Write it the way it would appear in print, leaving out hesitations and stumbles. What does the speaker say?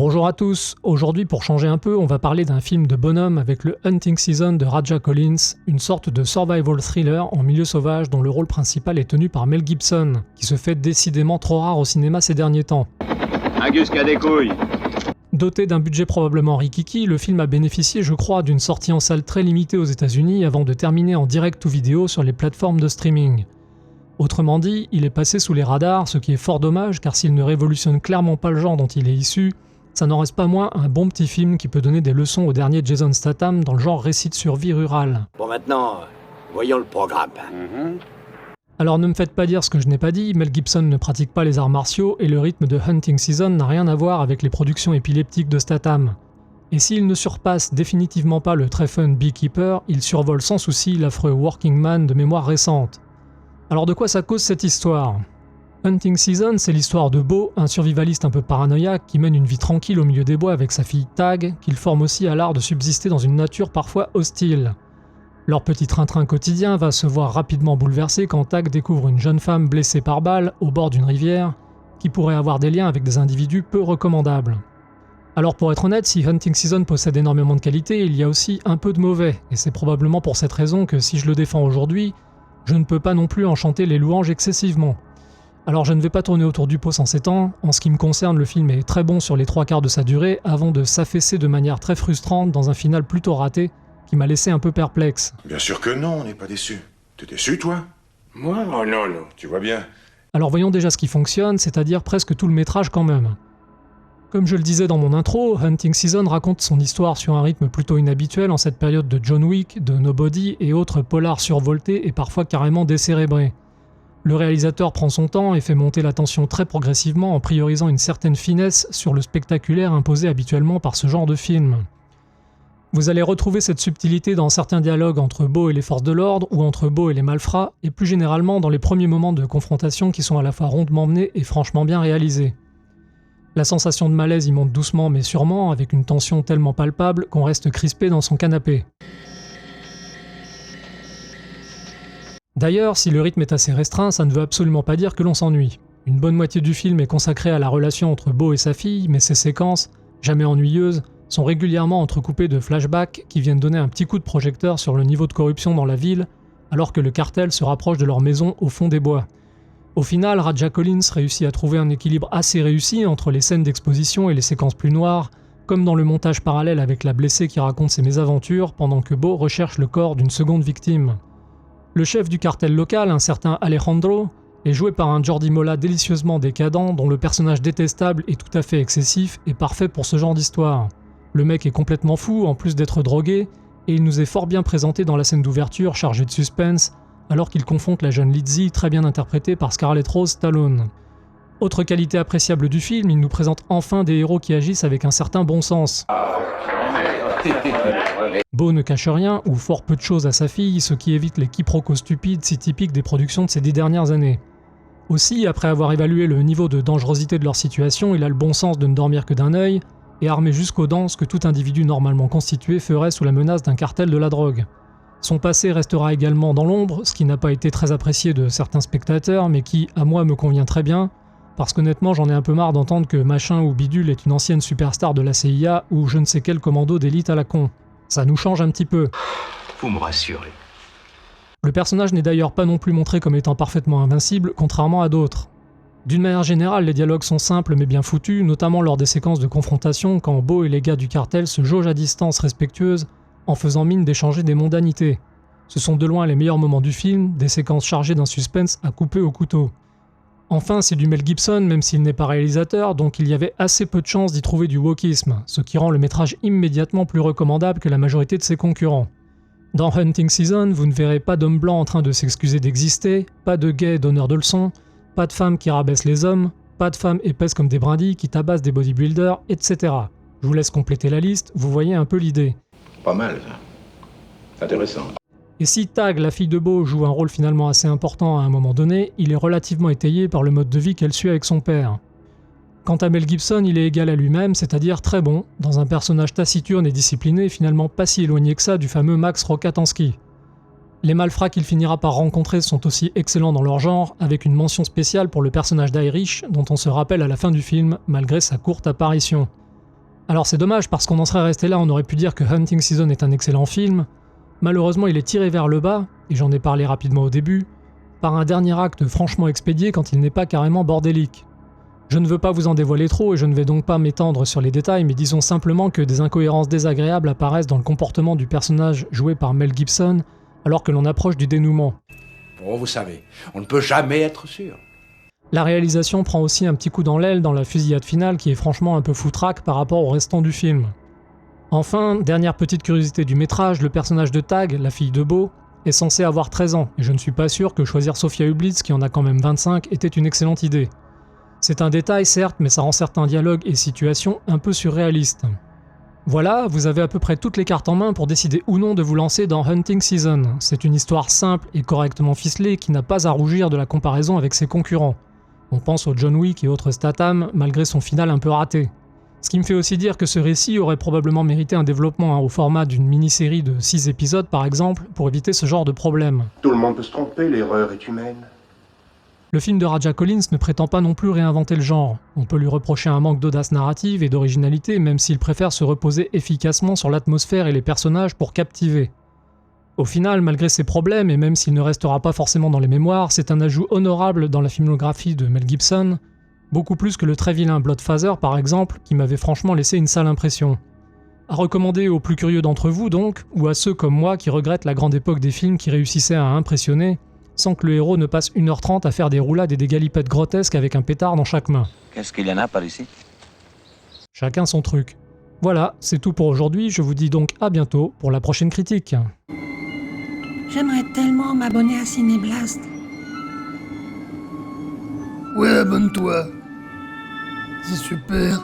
Bonjour à tous, aujourd'hui pour changer un peu, on va parler d'un film de bonhomme avec le Hunting Season de Raja Collins, une sorte de survival thriller en milieu sauvage dont le rôle principal est tenu par Mel Gibson, qui se fait décidément trop rare au cinéma ces derniers temps. Angus qui a des couilles. Doté d'un budget probablement rikiki, le film a bénéficié, je crois, d'une sortie en salle très limitée aux États-Unis avant de terminer en direct ou vidéo sur les plateformes de streaming. Autrement dit, il est passé sous les radars, ce qui est fort dommage car s'il ne révolutionne clairement pas le genre dont il est issu, ça n'en reste pas moins un bon petit film qui peut donner des leçons au dernier Jason Statham dans le genre récit de survie rural. Bon maintenant, voyons le programme. Alors ne me faites pas dire ce que je n'ai pas dit, Mel Gibson ne pratique pas les arts martiaux et le rythme de Hunting Season n'a rien à voir avec les productions épileptiques de Statham. Et s'il ne surpasse définitivement pas le très fun Beekeeper, il survole sans souci l'affreux Working Man de mémoire récente. Alors de quoi ça cause cette histoire ? Hunting Season, c'est l'histoire de Beau, un survivaliste un peu paranoïaque qui mène une vie tranquille au milieu des bois avec sa fille Tag, qu'il forme aussi à l'art de subsister dans une nature parfois hostile. Leur petit train-train quotidien va se voir rapidement bouleversé quand Tag découvre une jeune femme blessée par balle au bord d'une rivière, qui pourrait avoir des liens avec des individus peu recommandables. Alors pour être honnête, si Hunting Season possède énormément de qualités, il y a aussi un peu de mauvais, et c'est probablement pour cette raison que si je le défends aujourd'hui, je ne peux pas non plus en chanter les louanges excessivement. Alors je ne vais pas tourner autour du pot en ces temps, en ce qui me concerne le film est très bon sur les 3/4 de sa durée avant de s'affaisser de manière très frustrante dans un final plutôt raté qui m'a laissé un peu perplexe. Bien sûr que non, on n'est pas déçu. T'es déçu toi ? Moi ? Oh non, non, tu vois bien. Alors voyons déjà ce qui fonctionne, c'est-à-dire presque tout le métrage quand même. Comme je le disais dans mon intro, Hunting Season raconte son histoire sur un rythme plutôt inhabituel en cette période de John Wick, de Nobody et autres polars survoltés et parfois carrément décérébrés. Le réalisateur prend son temps et fait monter la tension très progressivement en priorisant une certaine finesse sur le spectaculaire imposé habituellement par ce genre de film. Vous allez retrouver cette subtilité dans certains dialogues entre Beau et les forces de l'ordre ou entre Beau et les malfrats, et plus généralement dans les premiers moments de confrontation qui sont à la fois rondement menés et franchement bien réalisés. La sensation de malaise y monte doucement mais sûrement, avec une tension tellement palpable qu'on reste crispé dans son canapé. D'ailleurs, si le rythme est assez restreint, ça ne veut absolument pas dire que l'on s'ennuie. Une bonne moitié du film est consacrée à la relation entre Beau et sa fille, mais ces séquences, jamais ennuyeuses, sont régulièrement entrecoupées de flashbacks qui viennent donner un petit coup de projecteur sur le niveau de corruption dans la ville, alors que le cartel se rapproche de leur maison au fond des bois. Au final, Raja Collins réussit à trouver un équilibre assez réussi entre les scènes d'exposition et les séquences plus noires, comme dans le montage parallèle avec la blessée qui raconte ses mésaventures pendant que Beau recherche le corps d'une seconde victime. Le chef du cartel local, un certain Alejandro, est joué par un Jordi Molla délicieusement décadent dont le personnage détestable et tout à fait excessif est parfait pour ce genre d'histoire. Le mec est complètement fou, en plus d'être drogué, et il nous est fort bien présenté dans la scène d'ouverture chargée de suspense, alors qu'il confronte la jeune Lizzie, très bien interprétée par Scarlett Rose Stallone. Autre qualité appréciable du film, il nous présente enfin des héros qui agissent avec un certain bon sens. Beau ne cache rien, ou fort peu de choses à sa fille, ce qui évite les quiproquos stupides si typiques des productions de ces 10 dernières années. Aussi, après avoir évalué le niveau de dangerosité de leur situation, il a le bon sens de ne dormir que d'un œil, et armé jusqu'aux dents ce que tout individu normalement constitué ferait sous la menace d'un cartel de la drogue. Son passé restera également dans l'ombre, ce qui n'a pas été très apprécié de certains spectateurs, mais qui, à moi, me convient très bien, parce qu'honnêtement j'en ai un peu marre d'entendre que machin ou bidule est une ancienne superstar de la CIA ou je ne sais quel commando d'élite à la con. Ça nous change un petit peu. Vous me rassurez. Le personnage n'est d'ailleurs pas non plus montré comme étant parfaitement invincible, contrairement à d'autres. D'une manière générale, les dialogues sont simples mais bien foutus, notamment lors des séquences de confrontation quand Beau et les gars du cartel se jaugent à distance respectueuse en faisant mine d'échanger des mondanités. Ce sont de loin les meilleurs moments du film, des séquences chargées d'un suspense à couper au couteau. Enfin, c'est du Mel Gibson, même s'il n'est pas réalisateur, donc il y avait assez peu de chances d'y trouver du wokisme, ce qui rend le métrage immédiatement plus recommandable que la majorité de ses concurrents. Dans Hunting Season, vous ne verrez pas d'hommes blancs en train de s'excuser d'exister, pas de gays donneurs de leçons, pas de femmes qui rabaissent les hommes, pas de femmes épaisses comme des brindilles qui tabassent des bodybuilders, etc. Je vous laisse compléter la liste, vous voyez un peu l'idée. Pas mal, ça. Intéressant. Et si Tag, la fille de Beau, joue un rôle finalement assez important à un moment donné, il est relativement étayé par le mode de vie qu'elle suit avec son père. Quant à Mel Gibson, il est égal à lui-même, c'est-à-dire très bon, dans un personnage taciturne et discipliné, finalement pas si éloigné que ça du fameux Max Rokatansky. Les malfrats qu'il finira par rencontrer sont aussi excellents dans leur genre, avec une mention spéciale pour le personnage d'Irish, dont on se rappelle à la fin du film, malgré sa courte apparition. Alors c'est dommage parce qu'on en serait resté là, on aurait pu dire que Hunting Season est un excellent film. Malheureusement il est tiré vers le bas, et j'en ai parlé rapidement au début, par un dernier acte franchement expédié quand il n'est pas carrément bordélique. Je ne veux pas vous en dévoiler trop et je ne vais donc pas m'étendre sur les détails, mais disons simplement que des incohérences désagréables apparaissent dans le comportement du personnage joué par Mel Gibson alors que l'on approche du dénouement. Oh, vous savez, on ne peut jamais être sûr. La réalisation prend aussi un petit coup dans l'aile dans la fusillade finale qui est franchement un peu foutraque par rapport au restant du film. Enfin, dernière petite curiosité du métrage, le personnage de Tag, la fille de Beau, est censé avoir 13 ans, et je ne suis pas sûr que choisir Sophia Hublitz, qui en a quand même 25, était une excellente idée. C'est un détail certes, mais ça rend certains dialogues et situations un peu surréalistes. Voilà, vous avez à peu près toutes les cartes en main pour décider ou non de vous lancer dans Hunting Season. C'est une histoire simple et correctement ficelée qui n'a pas à rougir de la comparaison avec ses concurrents. On pense au John Wick et autres Statham, malgré son final un peu raté. Ce qui me fait aussi dire que ce récit aurait probablement mérité un développement au format d'une mini-série de 6 épisodes par exemple, pour éviter ce genre de problème. Tout le monde peut se tromper, l'erreur est humaine. Le film de Raja Collins ne prétend pas non plus réinventer le genre. On peut lui reprocher un manque d'audace narrative et d'originalité, même s'il préfère se reposer efficacement sur l'atmosphère et les personnages pour captiver. Au final, malgré ses problèmes, et même s'il ne restera pas forcément dans les mémoires, c'est un ajout honorable dans la filmographie de Mel Gibson, beaucoup plus que le très vilain Bloodfather par exemple, qui m'avait franchement laissé une sale impression. À recommander aux plus curieux d'entre vous donc, ou à ceux comme moi qui regrettent la grande époque des films qui réussissaient à impressionner, sans que le héros ne passe 1h30 à faire des roulades et des galipettes grotesques avec un pétard dans chaque main. Qu'est-ce qu'il y en a par ici? Chacun son truc. Voilà, c'est tout pour aujourd'hui, je vous dis donc à bientôt pour la prochaine critique. J'aimerais tellement m'abonner à Cinéblast. Ouais, abonne-toi. C'est super.